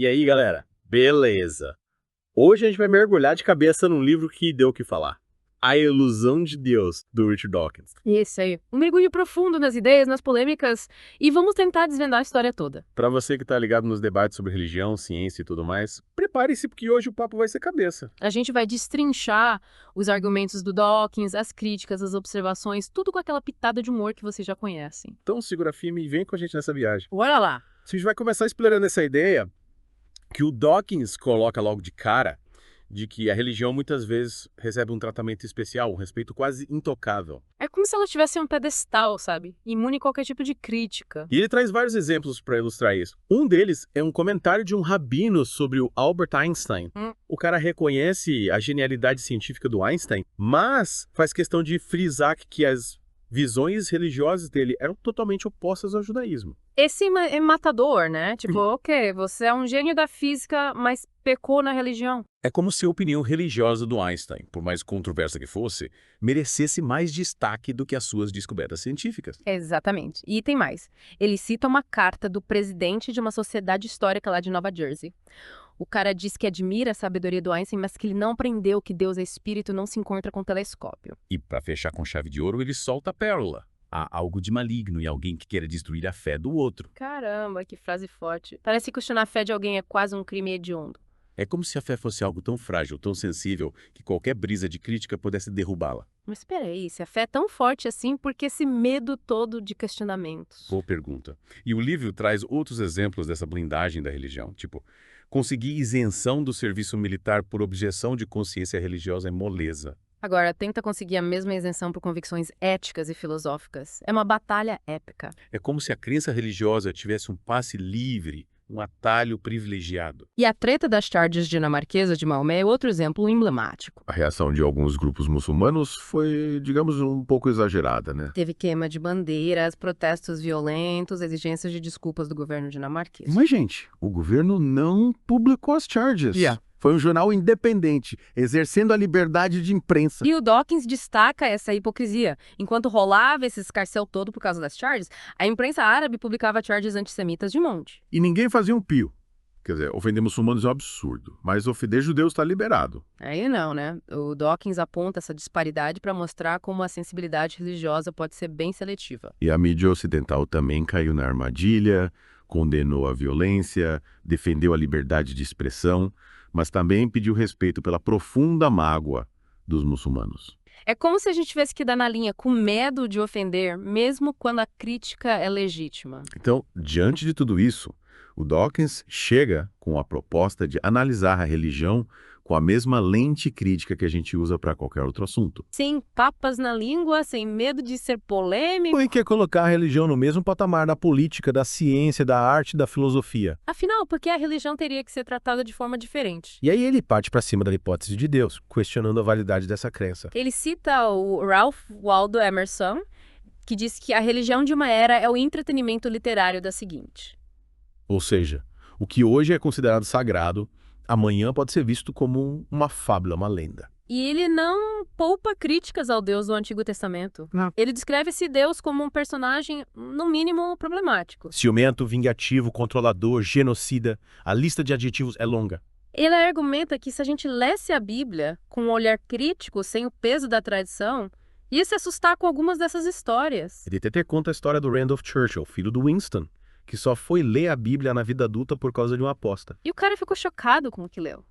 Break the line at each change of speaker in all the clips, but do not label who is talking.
E aí, galera? Beleza. Hoje a gente vai mergulhar de cabeça num livro que deu o que falar. A Ilusão de Deus, do Richard Dawkins.
Isso aí. Um mergulho profundo nas ideias, nas polêmicas, e vamos tentar desvendar a história toda.
Pra você que tá ligado nos debates sobre religião, ciência e tudo mais, prepare-se porque hoje o papo vai ser cabeça.
A gente vai destrinchar os argumentos do Dawkins, as críticas, as observações, tudo com aquela pitada de humor que vocês já conhecem.
Então segura firme e vem com a gente nessa viagem.
Bora lá!
A gente vai começar explorando essa ideia que o Dawkins coloca logo de cara de que a religião muitas vezes recebe um tratamento especial, um respeito quase intocável.
É como se ela tivesse um pedestal, sabe? Imune a qualquer tipo de crítica.
E ele traz vários exemplos para ilustrar isso. Um deles é um comentário de um rabino sobre o Albert Einstein. O cara reconhece a genialidade científica do Einstein, mas faz questão de frisar que as visões religiosas dele eram totalmente opostas ao judaísmo.
Esse é matador, né? Tipo, ok, você é um gênio da física, mas pecou na religião.
É como se a opinião religiosa do Einstein, por mais controversa que fosse, merecesse mais destaque do que as suas descobertas científicas.
Exatamente. E tem mais. Ele cita uma carta do presidente de uma sociedade histórica lá de Nova Jersey. O cara diz que admira a sabedoria do Einstein, mas que ele não aprendeu que Deus é espírito e não se encontra com telescópio.
E para fechar com chave de ouro, ele solta a pérola. Há algo de maligno em alguém que queira destruir a fé do outro.
Caramba, que frase forte. Parece que questionar a fé de alguém é quase um crime hediondo.
É como se a fé fosse algo tão frágil, tão sensível, que qualquer brisa de crítica pudesse derrubá-la.
Mas espera aí, se a fé é tão forte assim, por que esse medo todo de questionamentos?
Boa pergunta. E o livro traz outros exemplos dessa blindagem da religião, tipo, conseguir isenção do serviço militar por objeção de consciência religiosa é moleza.
Agora, tenta conseguir a mesma isenção por convicções éticas e filosóficas. É uma batalha épica.
É como se a crença religiosa tivesse um passe livre, um atalho privilegiado.
E a treta das charges dinamarquesas de Maomé é outro exemplo emblemático.
A reação de alguns grupos muçulmanos foi, digamos, um pouco exagerada, né?
Teve queima de bandeiras, protestos violentos, exigências de desculpas do governo dinamarquês.
Mas, gente, o governo não publicou as charges. Foi um jornal independente, exercendo a liberdade de imprensa.
E o Dawkins destaca essa hipocrisia. Enquanto rolava esse escarcéu todo por causa das charges, a imprensa árabe publicava charges antissemitas de monte.
E ninguém fazia um pio. Quer dizer, ofender muçulmanos é um absurdo, mas ofender judeus está liberado.
Aí não, né? O Dawkins aponta essa disparidade para mostrar como a sensibilidade religiosa pode ser bem seletiva.
E a mídia ocidental também caiu na armadilha, condenou a violência, defendeu a liberdade de expressão, mas também pediu respeito pela profunda mágoa dos muçulmanos.
É como se a gente tivesse que dar na linha com medo de ofender, mesmo quando a crítica é legítima.
Então, diante de tudo isso, o Dawkins chega com a proposta de analisar a religião com a mesma lente crítica que a gente usa para qualquer outro assunto.
Sem papas na língua, sem medo de ser polêmico.
E quer colocar a religião no mesmo patamar da política, da ciência, da arte e da filosofia.
Afinal, por que a religião teria que ser tratada de forma diferente?
E aí ele parte para cima da hipótese de Deus, questionando a validade dessa crença.
Ele cita o Ralph Waldo Emerson, que diz que a religião de uma era é o entretenimento literário da seguinte.
Ou seja, o que hoje é considerado sagrado, amanhã pode ser visto como uma fábula, uma lenda.
E ele não poupa críticas ao Deus do Antigo Testamento.
Não.
Ele descreve esse Deus como um personagem, no mínimo, problemático.
Ciumento, vingativo, controlador, genocida. A lista de adjetivos é longa.
Ele argumenta que se a gente lesse a Bíblia com um olhar crítico, sem o peso da tradição, ia se assustar com algumas dessas histórias.
Ele até conta a história do Randolph Churchill, filho do Winston, que só foi ler a Bíblia na vida adulta por causa de uma aposta.
E o cara ficou chocado com o que leu.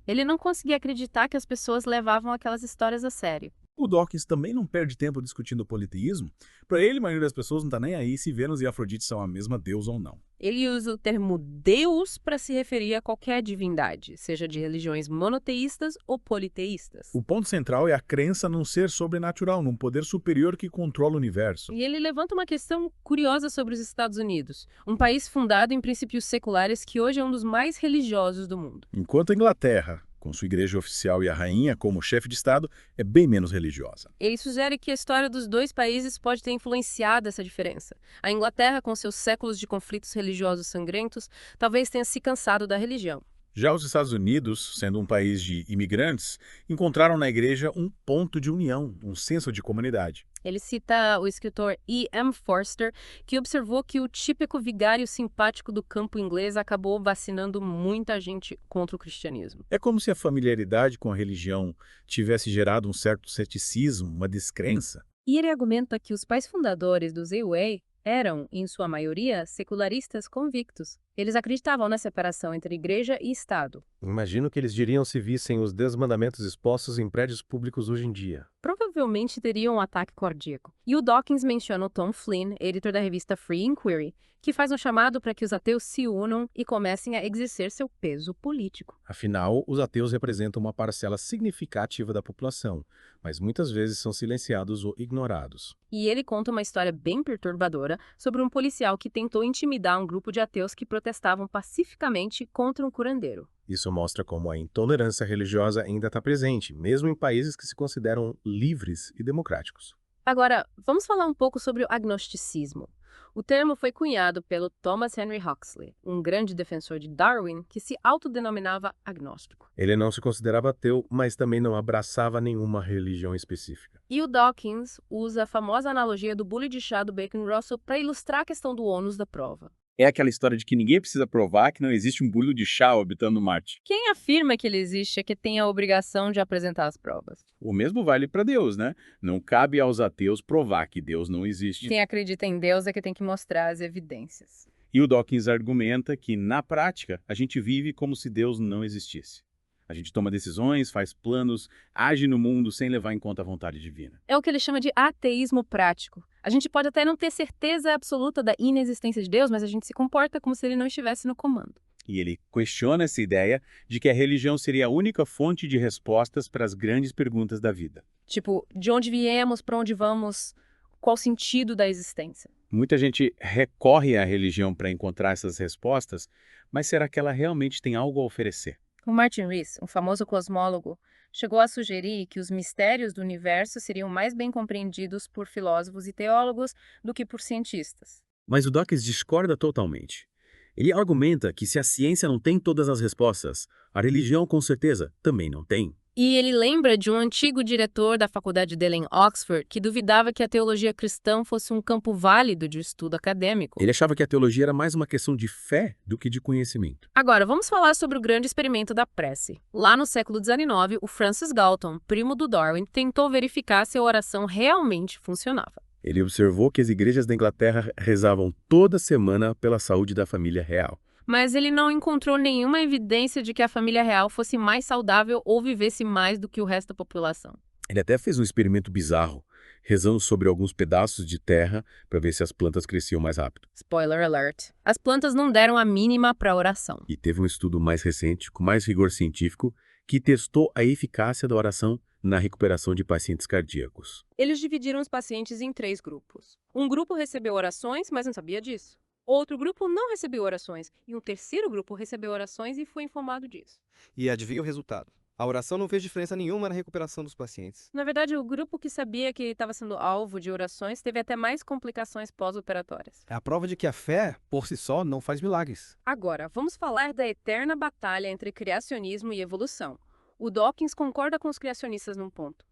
Ele não conseguia acreditar que as pessoas levavam aquelas histórias a sério.
O Dawkins também não perde tempo discutindo politeísmo. Para ele, a maioria das pessoas não está nem aí se Vênus e Afrodite são a mesma deusa ou não.
Ele usa o termo Deus para se referir a qualquer divindade, seja de religiões monoteístas ou politeístas.
O ponto central é a crença num ser sobrenatural, num poder superior que controla o universo.
E ele levanta uma questão curiosa sobre os Estados Unidos, um país fundado em princípios seculares que hoje é um dos mais religiosos do mundo.
Enquanto a Inglaterra, com sua igreja oficial e a rainha como chefe de Estado, é bem menos religiosa.
Ele sugere que a história dos dois países pode ter influenciado essa diferença. A Inglaterra, com seus séculos de conflitos religiosos sangrentos, talvez tenha se cansado da religião.
Já os Estados Unidos, sendo um país de imigrantes, encontraram na igreja um ponto de união, um senso de comunidade.
Ele cita o escritor E. M. Forster, que observou que o típico vigário simpático do campo inglês acabou vacinando muita gente contra o cristianismo.
É como se a familiaridade com a religião tivesse gerado um certo ceticismo, uma descrença.
E ele argumenta que os pais fundadores do ZWA eram, em sua maioria, secularistas convictos. Eles acreditavam na separação entre igreja e Estado.
Imagino que eles diriam se vissem os 10 mandamentos expostos em prédios públicos hoje em dia.
Provavelmente teriam um ataque cardíaco. E o Dawkins menciona o Tom Flynn, editor da revista Free Inquiry, que faz um chamado para que os ateus se unam e comecem a exercer seu peso político.
Afinal, os ateus representam uma parcela significativa da população, mas muitas vezes são silenciados ou ignorados.
E ele conta uma história bem perturbadora sobre um policial que tentou intimidar um grupo de ateus que protestavam pacificamente contra um curandeiro.
Isso mostra como a intolerância religiosa ainda está presente, mesmo em países que se consideram livres e democráticos.
Agora, vamos falar um pouco sobre o agnosticismo. O termo foi cunhado pelo Thomas Henry Huxley, um grande defensor de Darwin que se autodenominava agnóstico.
Ele não se considerava ateu, mas também não abraçava nenhuma religião específica.
E o Dawkins usa a famosa analogia do bule de chá do Bacon Russell para ilustrar a questão do ônus da prova.
É aquela história de que ninguém precisa provar que não existe um bule de chá orbitando Marte.
Quem afirma que ele existe é que tem a obrigação de apresentar as provas.
O mesmo vale para Deus, né? Não cabe aos ateus provar que Deus não existe.
Quem acredita em Deus é que tem que mostrar as evidências.
E o Dawkins argumenta que, na prática, a gente vive como se Deus não existisse. A gente toma decisões, faz planos, age no mundo sem levar em conta a vontade divina.
É o que ele chama de ateísmo prático. A gente pode até não ter certeza absoluta da inexistência de Deus, mas a gente se comporta como se ele não estivesse no comando.
E ele questiona essa ideia de que a religião seria a única fonte de respostas para as grandes perguntas da vida.
Tipo, de onde viemos, para onde vamos, qual o sentido da existência?
Muita gente recorre à religião para encontrar essas respostas, mas será que ela realmente tem algo a oferecer?
O Martin Rees, um famoso cosmólogo, chegou a sugerir que os mistérios do universo seriam mais bem compreendidos por filósofos e teólogos do que por cientistas.
Mas o Dawkins discorda totalmente. Ele argumenta que se a ciência não tem todas as respostas, a religião com certeza também não tem.
E ele lembra de um antigo diretor da faculdade dele em Oxford que duvidava que a teologia cristã fosse um campo válido de estudo acadêmico.
Ele achava que a teologia era mais uma questão de fé do que de conhecimento.
Agora, vamos falar sobre o grande experimento da prece. Lá no século XIX, o Francis Galton, primo do Darwin, tentou verificar se a oração realmente funcionava.
Ele observou que as igrejas da Inglaterra rezavam toda semana pela saúde da família real.
Mas ele não encontrou nenhuma evidência de que a família real fosse mais saudável ou vivesse mais do que o resto da população.
Ele até fez um experimento bizarro, rezando sobre alguns pedaços de terra para ver se as plantas cresciam mais rápido.
Spoiler alert. As plantas não deram a mínima para a oração.
E teve um estudo mais recente, com mais rigor científico, que testou a eficácia da oração na recuperação de pacientes cardíacos.
Eles dividiram os pacientes em 3 grupos. Um grupo recebeu orações, mas não sabia disso. Outro grupo não recebeu orações. E um terceiro grupo recebeu orações e foi informado disso.
E adivinha o resultado? A oração não fez diferença nenhuma na recuperação dos pacientes.
Na verdade, o grupo que sabia que estava sendo alvo de orações teve até mais complicações pós-operatórias.
É a prova de que a fé, por si só, não faz milagres.
Agora, vamos falar da eterna batalha entre criacionismo e evolução. O Dawkins concorda com os criacionistas num ponto.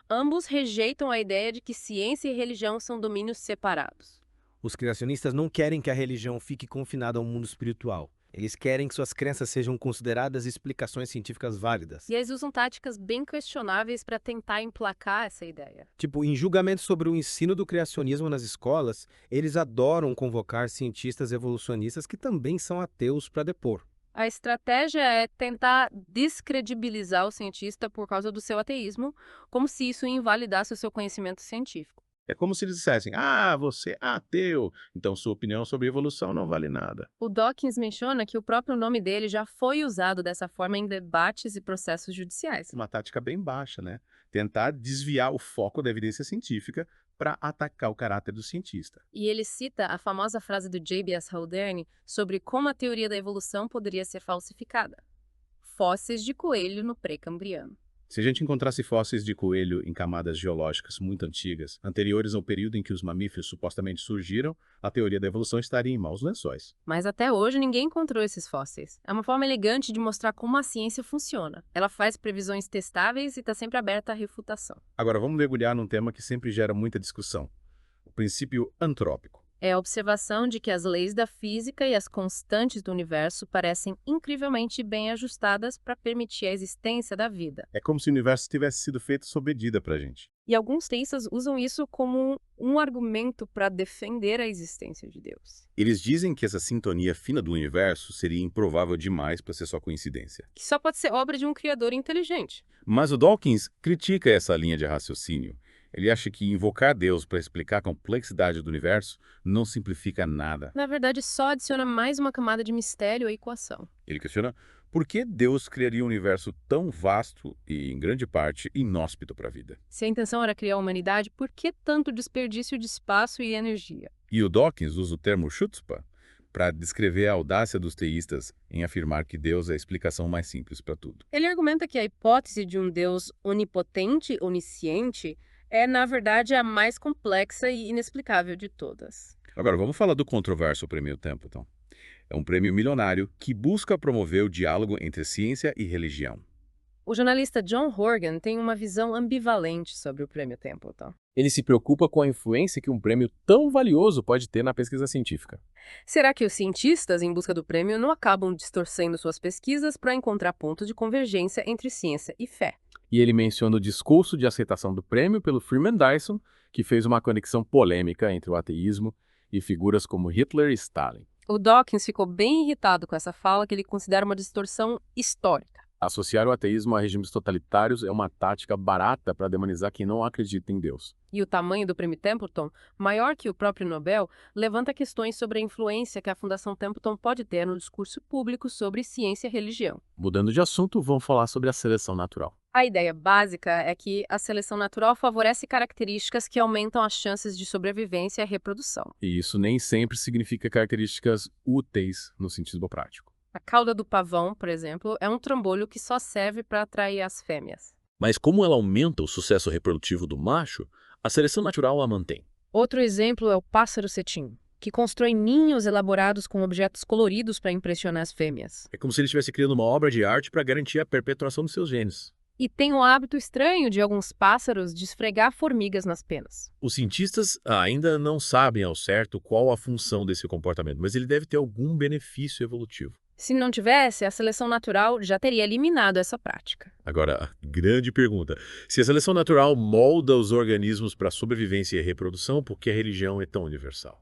Ambos rejeitam a ideia de que ciência e religião são domínios separados.
Os criacionistas não querem que a religião fique confinada ao mundo espiritual. Eles querem que suas crenças sejam consideradas explicações científicas válidas.
E eles usam táticas bem questionáveis para tentar emplacar essa ideia.
Tipo, em julgamentos sobre o ensino do criacionismo nas escolas, eles adoram convocar cientistas evolucionistas que também são ateus para depor.
A estratégia é tentar descredibilizar o cientista por causa do seu ateísmo, como se isso invalidasse o seu conhecimento científico.
É como se eles dissessem, você é ateu, então sua opinião sobre evolução não vale nada.
O Dawkins menciona que o próprio nome dele já foi usado dessa forma em debates e processos judiciais.
Uma tática bem baixa, né? Tentar desviar o foco da evidência científica para atacar o caráter do cientista.
E ele cita a famosa frase do J.B.S. Haldane sobre como a teoria da evolução poderia ser falsificada. Fósseis de coelho no pré-cambriano.
Se a gente encontrasse fósseis de coelho em camadas geológicas muito antigas, anteriores ao período em que os mamíferos supostamente surgiram, a teoria da evolução estaria em maus lençóis.
Mas até hoje ninguém encontrou esses fósseis. É uma forma elegante de mostrar como a ciência funciona. Ela faz previsões testáveis e está sempre aberta à refutação.
Agora vamos mergulhar num tema que sempre gera muita discussão: o princípio antrópico.
É a observação de que as leis da física e as constantes do universo parecem incrivelmente bem ajustadas para permitir a existência da vida.
É como se o universo tivesse sido feito sob medida pra gente.
E alguns teístas usam isso como um argumento para defender a existência de Deus,
Eles dizem que essa sintonia fina do universo seria improvável demais para ser só coincidência.
que só pode ser obra de um criador inteligente.
Mas o Dawkins critica essa linha de raciocínio. Ele acha que invocar Deus para explicar a complexidade do universo não simplifica nada.
Na verdade, só adiciona mais uma camada de mistério à equação.
Ele questiona por que Deus criaria um universo tão vasto e, em grande parte, inóspito para a vida.
Se a intenção era criar a humanidade, por que tanto desperdício de espaço e energia?
E o Dawkins usa o termo chutzpah para descrever a audácia dos teístas em afirmar que Deus é a explicação mais simples para tudo.
Ele argumenta que a hipótese de um Deus onipotente, onisciente, é, na verdade, a mais complexa e inexplicável de todas.
Agora, vamos falar do controverso Prêmio Templeton. É um prêmio milionário que busca promover o diálogo entre ciência e religião.
O jornalista John Horgan tem uma visão ambivalente sobre o Prêmio Templeton.
Ele se preocupa com a influência que um prêmio tão valioso pode ter na pesquisa científica.
Será que os cientistas, em busca do prêmio, não acabam distorcendo suas pesquisas para encontrar pontos de convergência entre ciência e fé?
E ele menciona o discurso de aceitação do prêmio pelo Freeman Dyson, que fez uma conexão polêmica entre o ateísmo e figuras como Hitler e Stalin.
O Dawkins ficou bem irritado com essa fala que ele considera uma distorção histórica.
Associar o ateísmo a regimes totalitários é uma tática barata para demonizar quem não acredita em Deus.
E o tamanho do Prêmio Templeton, maior que o próprio Nobel, levanta questões sobre a influência que a Fundação Templeton pode ter no discurso público sobre ciência e religião.
Mudando de assunto, vamos falar sobre a seleção natural.
A ideia básica é que a seleção natural favorece características que aumentam as chances de sobrevivência e reprodução.
E isso nem sempre significa características úteis no sentido prático.
A cauda do pavão, por exemplo, é um trambolho que só serve para atrair as fêmeas.
Mas como ela aumenta o sucesso reprodutivo do macho, a seleção natural a mantém.
Outro exemplo é o pássaro cetim, que constrói ninhos elaborados com objetos coloridos para impressionar as fêmeas.
É como se ele estivesse criando uma obra de arte para garantir a perpetuação dos seus genes.
E tem o hábito estranho de alguns pássaros de esfregar formigas nas penas.
Os cientistas ainda não sabem ao certo qual a função desse comportamento, mas ele deve ter algum benefício evolutivo.
Se não tivesse, a seleção natural já teria eliminado essa prática.
Agora, a grande pergunta: se a seleção natural molda os organismos para sobrevivência e reprodução, por que a religião é tão universal?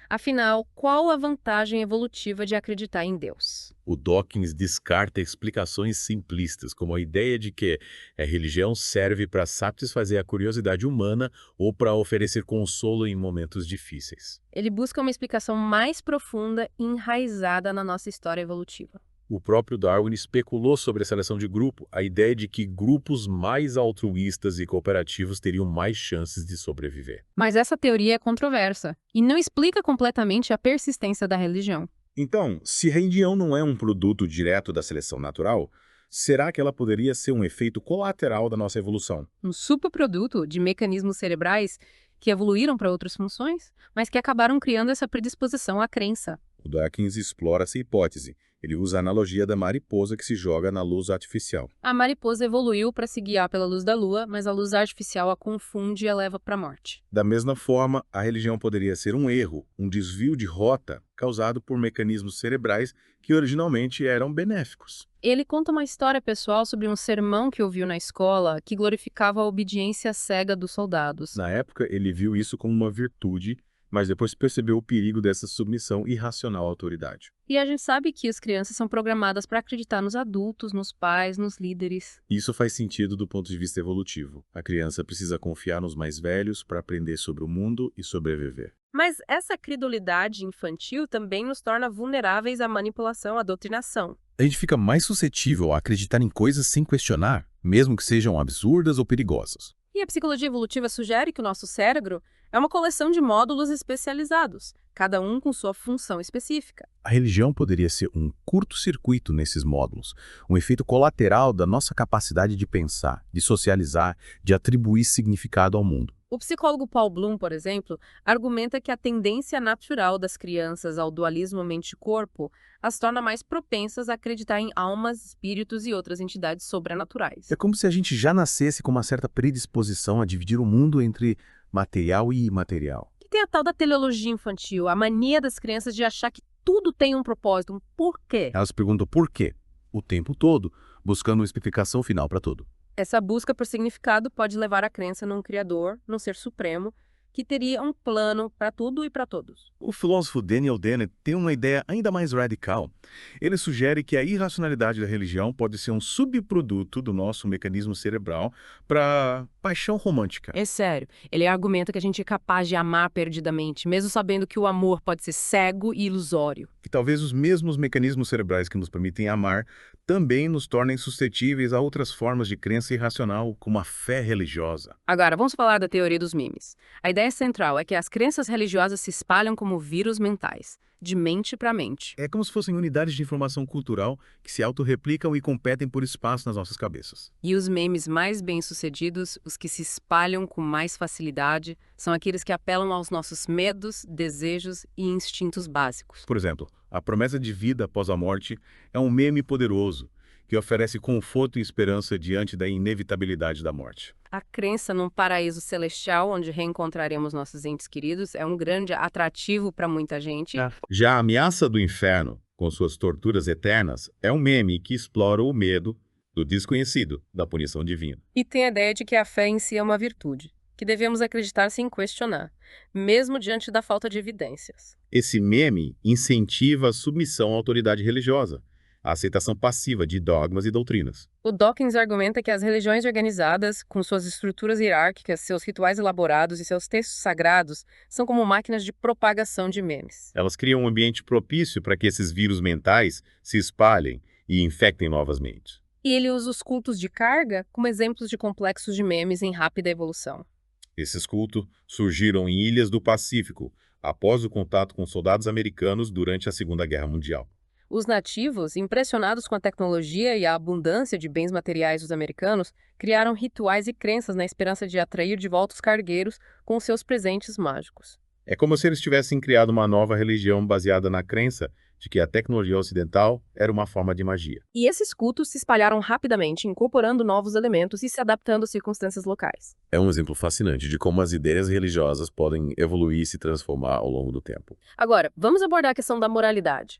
Afinal, qual a vantagem evolutiva de acreditar em Deus?
O Dawkins descarta explicações simplistas, como a ideia de que a religião serve para satisfazer a curiosidade humana ou para oferecer consolo em momentos difíceis.
Ele busca uma explicação mais profunda e enraizada na nossa história evolutiva.
O próprio Darwin especulou sobre a seleção de grupo, a ideia de que grupos mais altruístas e cooperativos teriam mais chances de sobreviver.
Mas essa teoria é controversa e não explica completamente a persistência da religião.
Então, se a religião não é um produto direto da seleção natural, será que ela poderia ser um efeito colateral da nossa evolução?
Um subproduto de mecanismos cerebrais que evoluíram para outras funções, mas que acabaram criando essa predisposição à crença.
O Dawkins explora essa hipótese. Ele usa a analogia da mariposa que se joga na luz artificial.
A mariposa evoluiu para se guiar pela luz da lua, mas a luz artificial a confunde e a leva para a morte.
Da mesma forma, a religião poderia ser um erro, um desvio de rota causado por mecanismos cerebrais que originalmente eram benéficos.
Ele conta uma história pessoal sobre um sermão que ouviu na escola que glorificava a obediência cega dos soldados.
Na época, ele viu isso como uma virtude, mas depois percebeu o perigo dessa submissão irracional à autoridade.
E a gente sabe que as crianças são programadas para acreditar nos adultos, nos pais, nos líderes.
Isso faz sentido do ponto de vista evolutivo. A criança precisa confiar nos mais velhos para aprender sobre o mundo e sobreviver.
Mas essa credulidade infantil também nos torna vulneráveis à manipulação, à doutrinação.
A gente fica mais suscetível a acreditar em coisas sem questionar, mesmo que sejam absurdas ou perigosas.
E a psicologia evolutiva sugere que o nosso cérebro é uma coleção de módulos especializados, cada um com sua função específica.
A religião poderia ser um curto-circuito nesses módulos, um efeito colateral da nossa capacidade de pensar, de socializar, de atribuir significado ao mundo.
O psicólogo Paul Bloom, por exemplo, argumenta que a tendência natural das crianças ao dualismo mente-corpo as torna mais propensas a acreditar em almas, espíritos e outras entidades sobrenaturais.
É como se a gente já nascesse com uma certa predisposição a dividir o mundo entre material e imaterial.
E tem a tal da teleologia infantil, a mania das crianças de achar que tudo tem um propósito, um porquê.
Elas perguntam por quê, o tempo todo, buscando uma explicação final para tudo.
Essa busca por significado pode levar à crença num Criador, num Ser Supremo, que teria um plano para tudo e para todos.
O filósofo Daniel Dennett tem uma ideia ainda mais radical. Ele sugere que a irracionalidade da religião pode ser um subproduto do nosso mecanismo cerebral para paixão romântica.
É sério, ele argumenta que a gente é capaz de amar perdidamente, mesmo sabendo que o amor pode ser cego e ilusório.
Que talvez os mesmos mecanismos cerebrais que nos permitem amar também nos tornem suscetíveis a outras formas de crença irracional, como a fé religiosa.
Agora, vamos falar da teoria dos memes. A ideia central é que as crenças religiosas se espalham como vírus mentais, de mente para mente.
É como se fossem unidades de informação cultural que se autorreplicam e competem por espaço nas nossas cabeças.
E os memes mais bem-sucedidos, os que se espalham com mais facilidade, são aqueles que apelam aos nossos medos, desejos e instintos básicos.
Por exemplo, a promessa de vida após a morte é um meme poderoso que oferece conforto e esperança diante da inevitabilidade da morte.
A crença num paraíso celestial, onde reencontraremos nossos entes queridos, é um grande atrativo para muita gente.
Já a ameaça do inferno, com suas torturas eternas, é um meme que explora o medo do desconhecido, da punição divina.
E tem a ideia de que a fé em si é uma virtude, que devemos acreditar sem questionar, mesmo diante da falta de evidências.
Esse meme incentiva a submissão à autoridade religiosa, a aceitação passiva de dogmas e doutrinas.
O Dawkins argumenta que as religiões organizadas, com suas estruturas hierárquicas, seus rituais elaborados e seus textos sagrados, são como máquinas de propagação de memes.
Elas criam um ambiente propício para que esses vírus mentais se espalhem e infectem novas mentes.
E ele usa os cultos de carga como exemplos de complexos de memes em rápida evolução.
Esses cultos surgiram em ilhas do Pacífico, após o contato com soldados americanos durante a Segunda Guerra Mundial.
Os nativos, impressionados com a tecnologia e a abundância de bens materiais dos americanos, criaram rituais e crenças na esperança de atrair de volta os cargueiros com seus presentes mágicos.
É como se eles tivessem criado uma nova religião baseada na crença de que a tecnologia ocidental era uma forma de magia.
E esses cultos se espalharam rapidamente, incorporando novos elementos e se adaptando às circunstâncias locais.
É um exemplo fascinante de como as ideias religiosas podem evoluir e se transformar ao longo do tempo.
Agora, vamos abordar a questão da moralidade.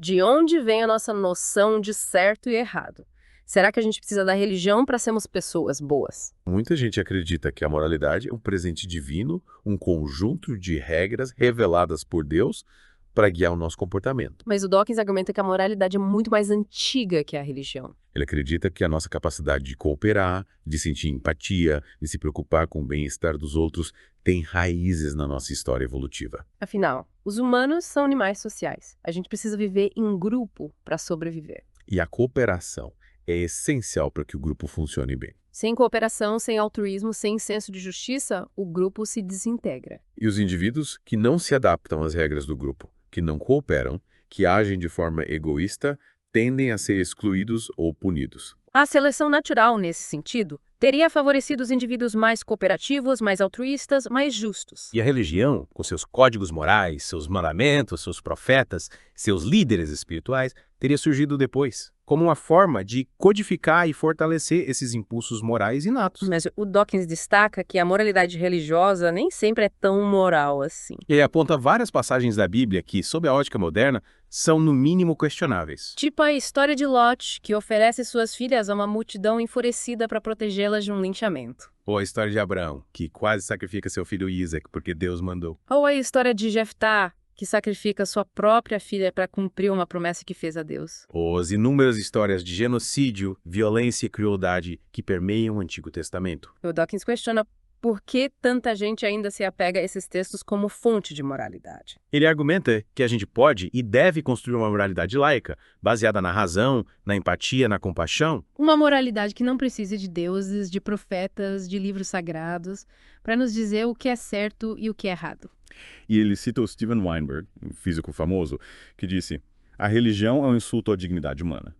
De onde vem a nossa noção de certo e errado? Será que a gente precisa da religião para sermos pessoas boas?
Muita gente acredita que a moralidade é um presente divino, um conjunto de regras reveladas por Deus para guiar o nosso comportamento.
Mas o Dawkins argumenta que a moralidade é muito mais antiga que a religião.
Ele acredita que a nossa capacidade de cooperar, de sentir empatia, de se preocupar com o bem-estar dos outros, tem raízes na nossa história evolutiva.
Afinal, os humanos são animais sociais. A gente precisa viver em grupo para sobreviver.
E a cooperação é essencial para que o grupo funcione bem.
Sem cooperação, sem altruísmo, sem senso de justiça, o grupo se desintegra.
E os indivíduos que não se adaptam às regras do grupo, que não cooperam, que agem de forma egoísta, tendem a ser excluídos ou punidos.
A seleção natural, nesse sentido, teria favorecido os indivíduos mais cooperativos, mais altruístas, mais justos.
E a religião, com seus códigos morais, seus mandamentos, seus profetas, seus líderes espirituais, teria surgido depois, como uma forma de codificar e fortalecer esses impulsos morais inatos.
Mas o Dawkins destaca que a moralidade religiosa nem sempre é tão moral assim.
E ele aponta várias passagens da Bíblia que, sob a ótica moderna, são no mínimo questionáveis.
Tipo a história de Lot, que oferece suas filhas a uma multidão enfurecida para protegê-las de um linchamento.
Ou a história de Abraão, que quase sacrifica seu filho Isaac porque Deus mandou.
Ou a história de Jeftá, que sacrifica sua própria filha para cumprir uma promessa que fez a Deus.
Ou as inúmeras histórias de genocídio, violência e crueldade que permeiam o Antigo Testamento.
O Dawkins questiona Por que tanta gente ainda se apega a esses textos como fonte de moralidade?
Ele argumenta que a gente pode e deve construir uma moralidade laica, baseada na razão, na empatia, na compaixão.
Uma moralidade que não precise de deuses, de profetas, de livros sagrados, para nos dizer o que é certo e o que é errado.
E ele cita o Steven Weinberg, um físico famoso, que disse: a religião é um insulto à dignidade humana.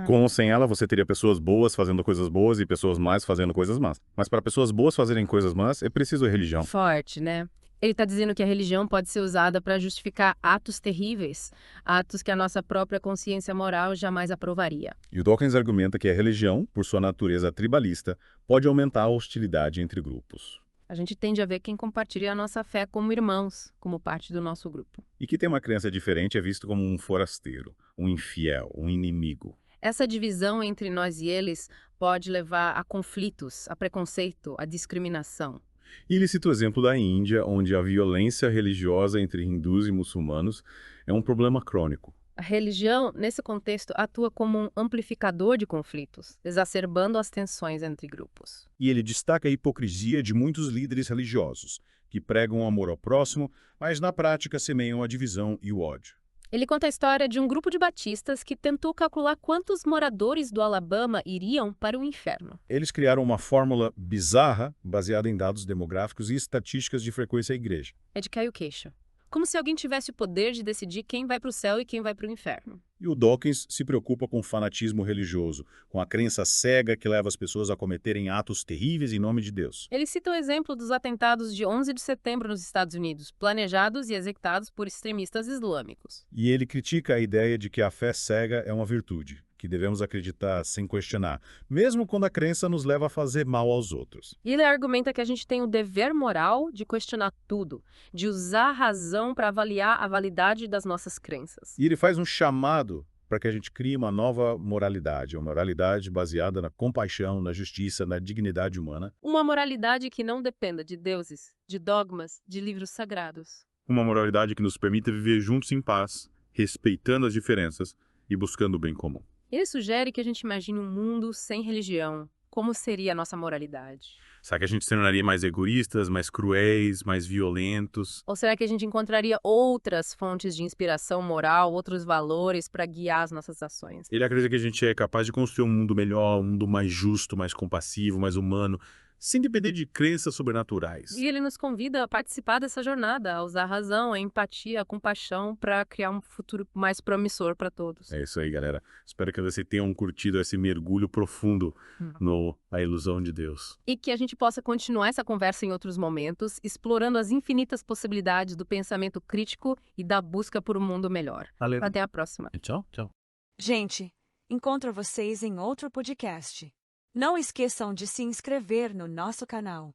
Com ou sem ela, você teria pessoas boas fazendo coisas boas e pessoas más fazendo coisas más. Mas para pessoas boas fazerem coisas más, é preciso religião.
Forte, né? Ele está dizendo que a religião pode ser usada para justificar atos terríveis, atos que a nossa própria consciência moral jamais aprovaria.
E o Dawkins argumenta que a religião, por sua natureza tribalista, pode aumentar a hostilidade entre grupos.
A gente tende a ver quem compartilha a nossa fé como irmãos, como parte do nosso grupo.
E que tem uma crença diferente é visto como um forasteiro, um infiel, um inimigo.
Essa divisão entre nós e eles pode levar a conflitos, a preconceito, a discriminação.
E ele cita o exemplo da Índia, onde a violência religiosa entre hindus e muçulmanos é um problema crônico.
A religião, nesse contexto, atua como um amplificador de conflitos, exacerbando as tensões entre grupos.
E ele destaca a hipocrisia de muitos líderes religiosos, que pregam o amor ao próximo, mas na prática semeiam a divisão e o ódio.
Ele conta a história de um grupo de batistas que tentou calcular quantos moradores do Alabama iriam para o inferno.
Eles criaram uma fórmula bizarra, baseada em dados demográficos e estatísticas de frequência à igreja.
É de cair o queixo. Como se alguém tivesse o poder de decidir quem vai para o céu e quem vai para o inferno.
E o Dawkins se preocupa com o fanatismo religioso, com a crença cega que leva as pessoas a cometerem atos terríveis em nome de Deus.
Ele cita o exemplo dos atentados de 11 de setembro nos Estados Unidos, planejados e executados por extremistas islâmicos.
E ele critica a ideia de que a fé cega é uma virtude, que devemos acreditar sem questionar, mesmo quando a crença nos leva a fazer mal aos outros.
E ele argumenta que a gente tem o dever moral de questionar tudo, de usar a razão para avaliar a validade das nossas crenças.
E ele faz um chamado para que a gente crie uma nova moralidade, uma moralidade baseada na compaixão, na justiça, na dignidade humana.
Uma moralidade que não dependa de deuses, de dogmas, de livros sagrados.
Uma moralidade que nos permita viver juntos em paz, respeitando as diferenças e buscando o bem comum.
Ele sugere que a gente imagine um mundo sem religião. Como seria a nossa moralidade?
Será que a gente se tornaria mais egoístas, mais cruéis, mais violentos?
Ou será que a gente encontraria outras fontes de inspiração moral, outros valores para guiar as nossas ações?
Ele acredita que a gente é capaz de construir um mundo melhor, um mundo mais justo, mais compassivo, mais humano, sem depender de crenças sobrenaturais.
E ele nos convida a participar dessa jornada, a usar a razão, a empatia, a compaixão para criar um futuro mais promissor para todos.
É isso aí, galera. Espero que vocês tenham curtido esse mergulho profundo na ilusão de Deus.
E que a gente possa continuar essa conversa em outros momentos, explorando as infinitas possibilidades do pensamento crítico e da busca por um mundo melhor.
Valeu.
Até a próxima.
Tchau, tchau.
Gente, encontro vocês em outro podcast. Não esqueçam de se inscrever no nosso canal.